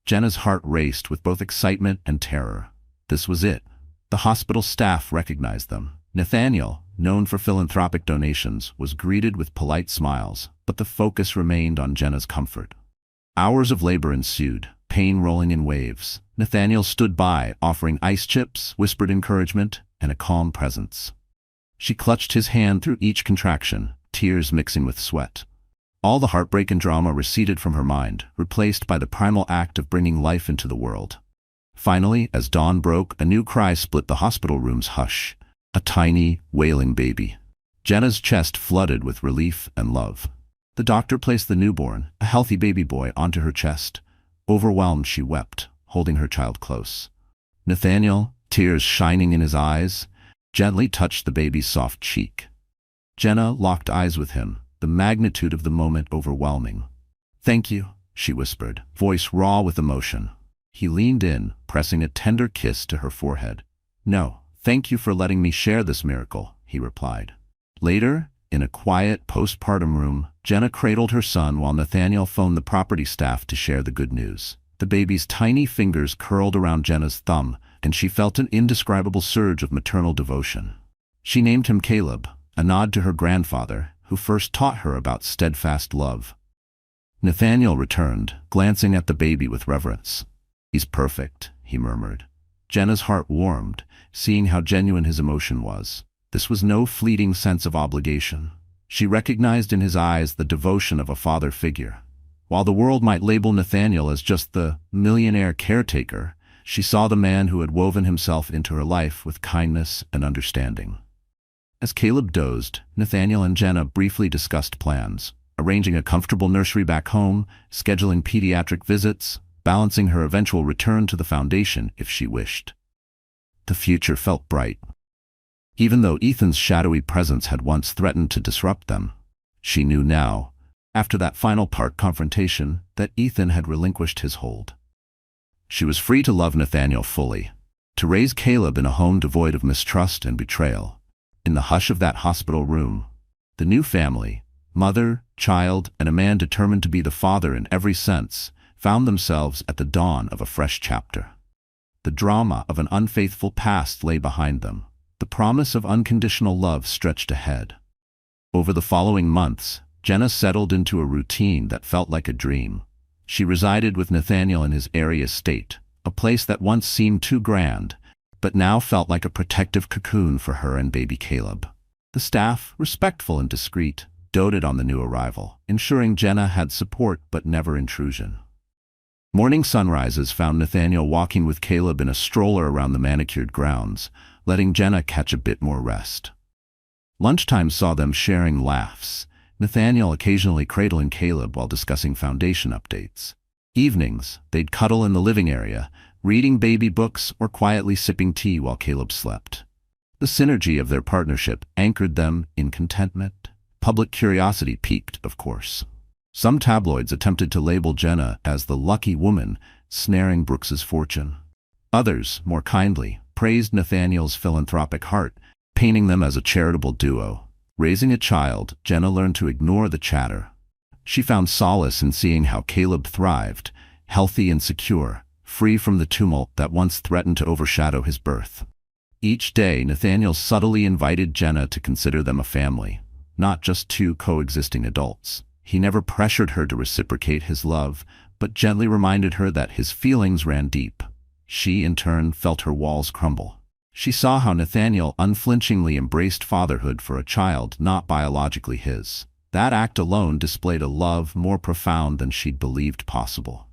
[SPEAKER 1] Jenna's heart raced with both excitement and terror. This was it. The hospital staff recognized them. Nathaniel, known for philanthropic donations, was greeted with polite smiles, but the focus remained on Jenna's comfort. Hours of labor ensued, pain rolling in waves. Nathaniel stood by, offering ice chips, whispered encouragement, and a calm presence. She clutched his hand through each contraction, tears mixing with sweat. All the heartbreak and drama receded from her mind, replaced by the primal act of bringing life into the world. Finally, as dawn broke, a new cry split the hospital room's hush. A tiny, wailing baby. Jenna's chest flooded with relief and love. The doctor placed the newborn, a healthy baby boy, onto her chest. Overwhelmed, she wept, holding her child close. Nathaniel, tears shining in his eyes, gently touched the baby's soft cheek. Jenna locked eyes with him, the magnitude of the moment overwhelming. "Thank you," she whispered, voice raw with emotion. He leaned in, pressing a tender kiss to her forehead. "No, thank you for letting me share this miracle," he replied. Later, in a quiet postpartum room, Jenna cradled her son while Nathaniel phoned the property staff to share the good news. The baby's tiny fingers curled around Jenna's thumb, and she felt an indescribable surge of maternal devotion. She named him Caleb, a nod to her grandfather, who first taught her about steadfast love. Nathaniel returned, glancing at the baby with reverence. "He's perfect," he murmured. Jenna's heart warmed, seeing how genuine his emotion was. This was no fleeting sense of obligation. She recognized in his eyes the devotion of a father figure. While the world might label Nathaniel as just the millionaire caretaker, she saw the man who had woven himself into her life with kindness and understanding. As Caleb dozed, Nathaniel and Jenna briefly discussed plans, arranging a comfortable nursery back home, scheduling pediatric visits, balancing her eventual return to the foundation if she wished. The future felt bright. Even though Ethan's shadowy presence had once threatened to disrupt them, she knew now, after that final part confrontation, that Ethan had relinquished his hold. She was free to love Nathaniel fully, to raise Caleb in a home devoid of mistrust and betrayal. In the hush of that hospital room, the new family, mother, child, and a man determined to be the father in every sense, found themselves at the dawn of a fresh chapter. The drama of an unfaithful past lay behind them. The promise of unconditional love stretched ahead. Over the following months, Jenna settled into a routine that felt like a dream. She resided with Nathaniel in his airy estate, a place that once seemed too grand, but now felt like a protective cocoon for her and baby Caleb. The staff, respectful and discreet, doted on the new arrival, ensuring Jenna had support but never intrusion. Morning sunrises found Nathaniel walking with Caleb in a stroller around the manicured grounds, letting Jenna catch a bit more rest. Lunchtime saw them sharing laughs, Nathaniel occasionally cradling Caleb while discussing foundation updates. Evenings, they'd cuddle in the living area, reading baby books or quietly sipping tea while Caleb slept. The synergy of their partnership anchored them in contentment. Public curiosity piqued, of course. Some tabloids attempted to label Jenna as the lucky woman snaring Brooks's fortune. Others, more kindly, praised Nathaniel's philanthropic heart, painting them as a charitable duo. Raising a child, Jenna learned to ignore the chatter. She found solace in seeing how Caleb thrived, healthy and secure, free from the tumult that once threatened to overshadow his birth. Each day, Nathaniel subtly invited Jenna to consider them a family, not just two coexisting adults. He never pressured her to reciprocate his love, but gently reminded her that his feelings ran deep. She, in turn, felt her walls crumble. She saw how Nathaniel unflinchingly embraced fatherhood for a child not biologically his. That act alone displayed a love more profound than she'd believed possible.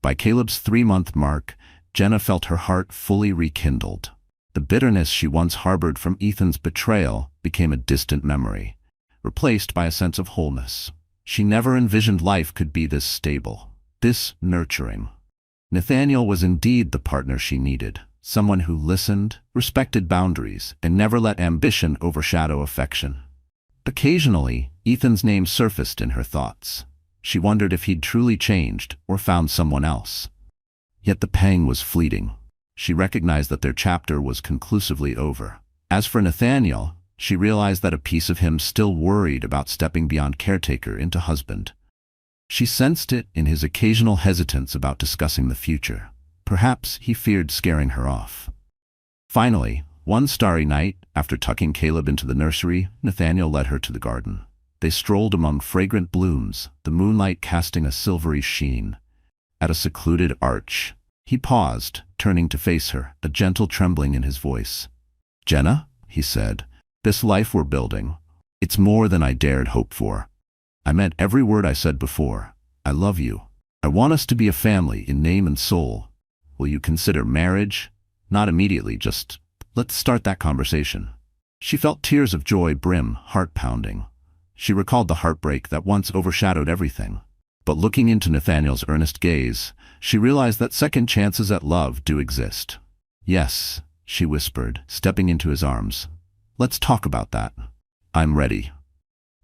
[SPEAKER 1] By Caleb's 3-month mark, Jenna felt her heart fully rekindled. The bitterness she once harbored from Ethan's betrayal became a distant memory, replaced by a sense of wholeness. She never envisioned life could be this stable, this nurturing. Nathaniel was indeed the partner she needed, someone who listened, respected boundaries, and never let ambition overshadow affection. Occasionally, Ethan's name surfaced in her thoughts. She wondered if he'd truly changed or found someone else. Yet the pang was fleeting. She recognized that their chapter was conclusively over. As for Nathaniel, she realized that a piece of him still worried about stepping beyond caretaker into husband. She sensed it in his occasional hesitance about discussing the future. Perhaps he feared scaring her off. Finally, one starry night, after tucking Caleb into the nursery, Nathaniel led her to the garden. They strolled among fragrant blooms, the moonlight casting a silvery sheen. At a secluded arch, he paused, turning to face her, a gentle trembling in his voice. "Jenna?" he said, This life we're building, it's more than I dared hope for. I meant every word I said before. I love you. I want us to be a family in name and soul. Will you consider marriage? Not immediately, just let's start that conversation." She felt tears of joy brim, heart pounding. She recalled the heartbreak that once overshadowed everything. But looking into Nathaniel's earnest gaze, she realized that second chances at love do exist. "Yes," she whispered, stepping into his arms. "Let's talk about that. I'm ready."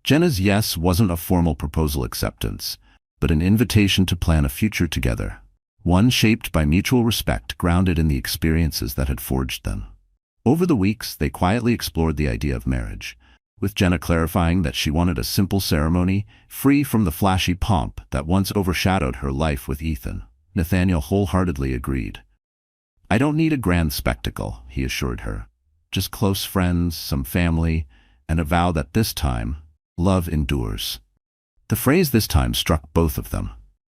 [SPEAKER 1] Jenna's yes wasn't a formal proposal acceptance, but an invitation to plan a future together. One shaped by mutual respect, grounded in the experiences that had forged them. Over the weeks, they quietly explored the idea of marriage, with Jenna clarifying that she wanted a simple ceremony, free from the flashy pomp that once overshadowed her life with Ethan. Nathaniel wholeheartedly agreed. "I don't need a grand spectacle," he assured her. "Just close friends, some family, and a vow that this time, love endures." The phrase "this time" struck both of them.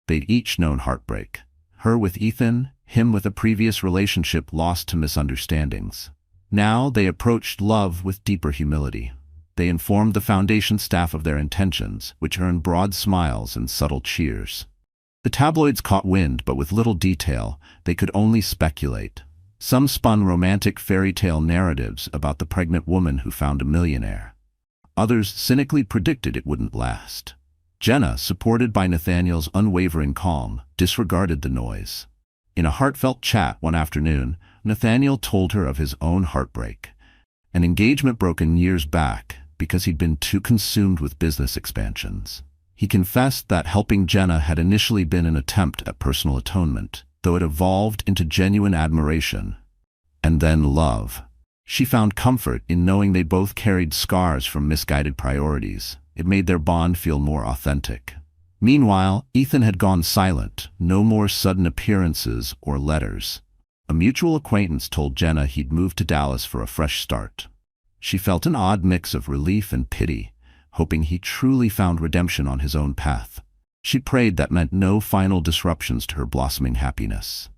[SPEAKER 1] They'd each known heartbreak. Her with Ethan, him with a previous relationship lost to misunderstandings. Now they approached love with deeper humility. They informed the foundation staff of their intentions, which earned broad smiles and subtle cheers. The tabloids caught wind, but with little detail. They could only speculate. Some spun romantic fairy tale narratives about the pregnant woman who found a millionaire. Others cynically predicted it wouldn't last. Jenna, supported by Nathaniel's unwavering calm, disregarded the noise. In a heartfelt chat one afternoon, Nathaniel told her of his own heartbreak. An engagement broken years back because he'd been too consumed with business expansions. He confessed that helping Jenna had initially been an attempt at personal atonement, though it evolved into genuine admiration. And then love. She found comfort in knowing they both carried scars from misguided priorities. It made their bond feel more authentic. Meanwhile, Ethan had gone silent, no more sudden appearances or letters. A mutual acquaintance told Jenna he'd moved to Dallas for a fresh start. She felt an odd mix of relief and pity, hoping he truly found redemption on his own path. She prayed that meant no final disruptions to her blossoming happiness.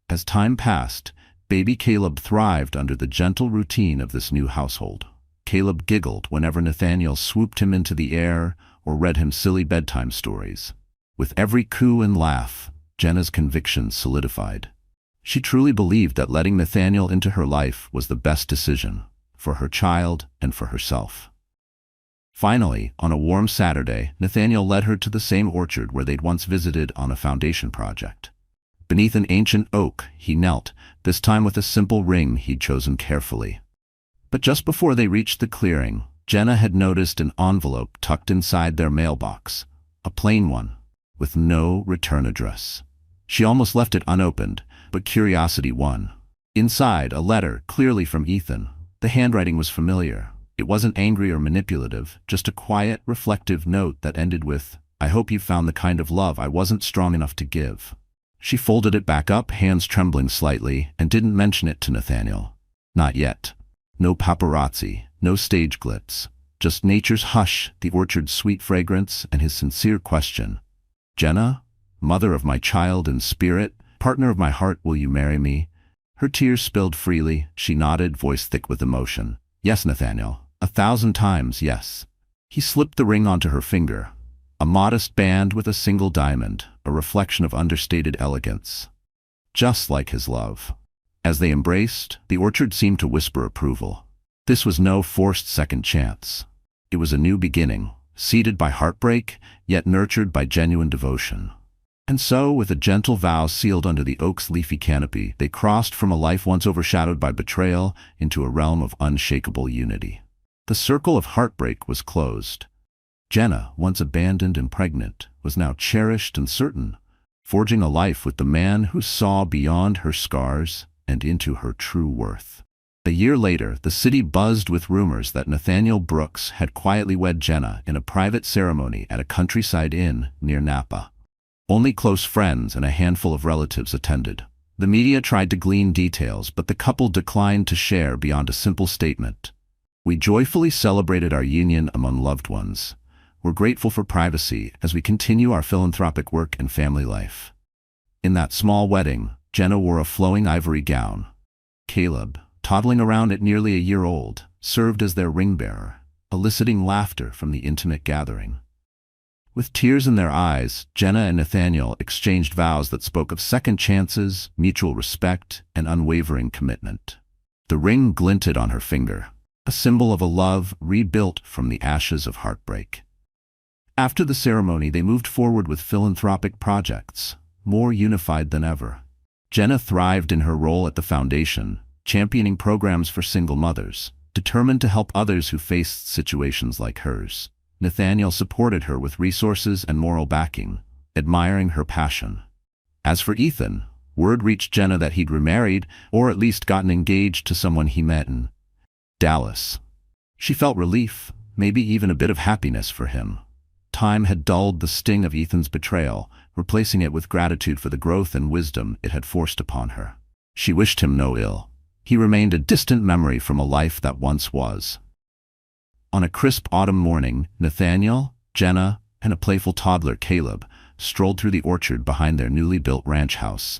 [SPEAKER 1] As time passed, baby Caleb thrived under the gentle routine of this new household. Caleb giggled whenever Nathaniel swooped him into the air or read him silly bedtime stories. With every coo and laugh, Jenna's convictions solidified. She truly believed that letting Nathaniel into her life was the best decision, for her child and for herself. Finally, on a warm Saturday, Nathaniel led her to the same orchard where they'd once visited on a foundation project. Beneath an ancient oak, he knelt, this time with a simple ring he'd chosen carefully. But just before they reached the clearing, Jenna had noticed an envelope tucked inside their mailbox, a plain one, with no return address. She almost left it unopened, but curiosity won. Inside, a letter, clearly from Ethan. The handwriting was familiar. It wasn't angry or manipulative, just a quiet, reflective note that ended with, "I hope you found the kind of love I wasn't strong enough to give." She folded it back up, hands trembling slightly, and didn't mention it to Nathaniel. Not yet. No paparazzi, no stage glitz. Just nature's hush, the orchard's sweet fragrance, and his sincere question. "Jenna, mother of my child and spirit, partner of my heart, will you marry me?" Her tears spilled freely. She nodded, voice thick with emotion. "Yes, Nathaniel. 1,000 times yes." He slipped the ring onto her finger. A modest band with a single diamond, a reflection of understated elegance. Just like his love. As they embraced, the orchard seemed to whisper approval. This was no forced second chance. It was a new beginning, seeded by heartbreak, yet nurtured by genuine devotion. And so, with a gentle vow sealed under the oak's leafy canopy, they crossed from a life once overshadowed by betrayal into a realm of unshakable unity. The circle of heartbreak was closed. Jenna, once abandoned and pregnant, was now cherished and certain, forging a life with the man who saw beyond her scars and into her true worth. A year later, the city buzzed with rumors that Nathaniel Brooks had quietly wed Jenna in a private ceremony at a countryside inn near Napa. Only close friends and a handful of relatives attended. The media tried to glean details, but the couple declined to share beyond a simple statement. "We joyfully celebrated our union among loved ones. We're grateful for privacy as we continue our philanthropic work and family life." In that small wedding, Jenna wore a flowing ivory gown. Caleb, toddling around at nearly a year old, served as their ring-bearer, eliciting laughter from the intimate gathering. With tears in their eyes, Jenna and Nathaniel exchanged vows that spoke of second chances, mutual respect, and unwavering commitment. The ring glinted on her finger, a symbol of a love rebuilt from the ashes of heartbreak. After the ceremony, they moved forward with philanthropic projects, more unified than ever. Jenna thrived in her role at the foundation, championing programs for single mothers, determined to help others who faced situations like hers. Nathaniel supported her with resources and moral backing, admiring her passion. As for Ethan, word reached Jenna that he'd remarried, or at least gotten engaged to someone he met in Dallas. She felt relief, maybe even a bit of happiness for him. Time had dulled the sting of Ethan's betrayal, replacing it with gratitude for the growth and wisdom it had forced upon her. She wished him no ill. He remained a distant memory from a life that once was. On a crisp autumn morning, Nathaniel, Jenna, and a playful toddler, Caleb, strolled through the orchard behind their newly built ranch house.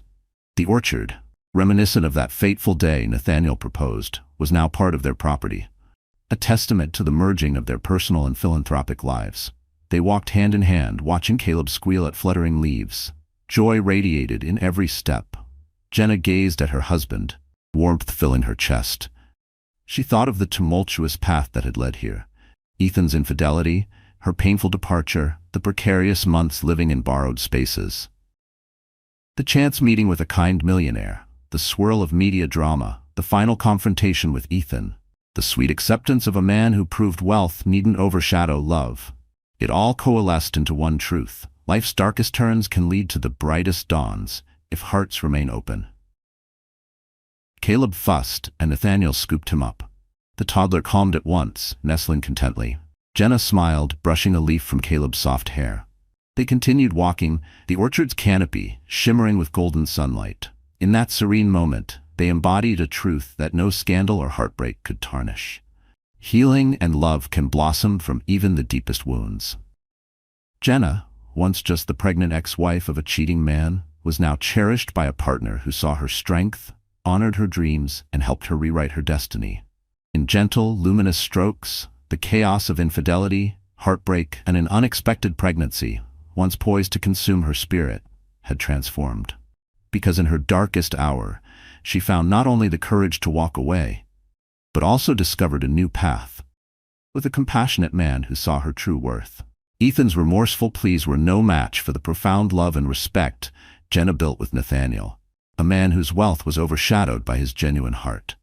[SPEAKER 1] The orchard, reminiscent of that fateful day Nathaniel proposed, was now part of their property, a testament to the merging of their personal and philanthropic lives. They walked hand in hand, watching Caleb squeal at fluttering leaves. Joy radiated in every step. Jenna gazed at her husband, warmth filling her chest. She thought of the tumultuous path that had led here. Ethan's infidelity, her painful departure, the precarious months living in borrowed spaces. The chance meeting with a kind millionaire, the swirl of media drama, the final confrontation with Ethan, the sweet acceptance of a man who proved wealth needn't overshadow love. It all coalesced into one truth. Life's darkest turns can lead to the brightest dawns, if hearts remain open. Caleb fussed, and Nathaniel scooped him up. The toddler calmed at once, nestling contently. Jenna smiled, brushing a leaf from Caleb's soft hair. They continued walking, the orchard's canopy shimmering with golden sunlight. In that serene moment, they embodied a truth that no scandal or heartbreak could tarnish. Healing and love can blossom from even the deepest wounds. Jenna, once just the pregnant ex-wife of a cheating man, was now cherished by a partner who saw her strength, honored her dreams, and helped her rewrite her destiny. In gentle, luminous strokes, the chaos of infidelity, heartbreak, and an unexpected pregnancy, once poised to consume her spirit, had transformed. Because in her darkest hour, she found not only the courage to walk away, but also discovered a new path, with a compassionate man who saw her true worth. Ethan's remorseful pleas were no match for the profound love and respect Jenna built with Nathaniel, a man whose wealth was overshadowed by his genuine heart.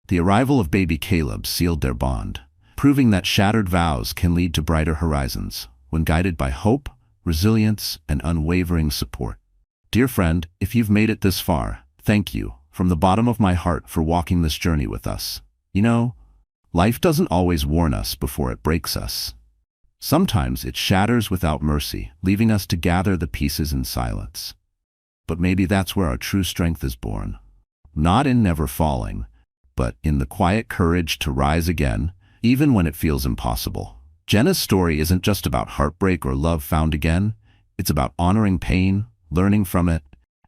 [SPEAKER 1] The arrival of baby Caleb sealed their bond, proving that shattered vows can lead to brighter horizons when guided by hope, resilience, and unwavering support. Dear friend, if you've made it this far, thank you from the bottom of my heart for walking this journey with us. You know, life doesn't always warn us before it breaks us. Sometimes it shatters without mercy, leaving us to gather the pieces in silence. But maybe that's where our true strength is born. Not in never falling, but in the quiet courage to rise again, even when it feels impossible. Jenna's story isn't just about heartbreak or love found again. It's about honoring pain, learning from it,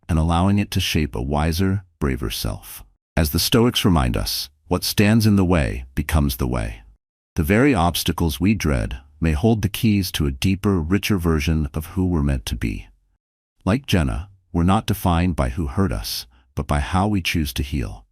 [SPEAKER 1] and allowing it to shape a wiser, braver self. As the Stoics remind us, what stands in the way becomes the way. The very obstacles we dread may hold the keys to a deeper, richer version of who we're meant to be. Like Jenna, we're not defined by who hurt us, but by how we choose to heal.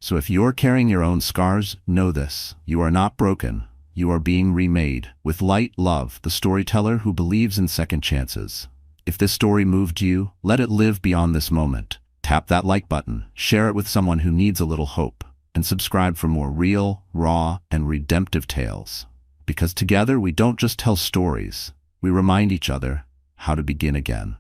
[SPEAKER 1] So if you're carrying your own scars, know this: you are not broken. You are being remade. With light, love, the storyteller who believes in second chances. If this story moved you, let it live beyond this moment. Tap that like button, share it with someone who needs a little hope, and subscribe for more real, raw, and redemptive tales. Because together we don't just tell stories, we remind each other how to begin again.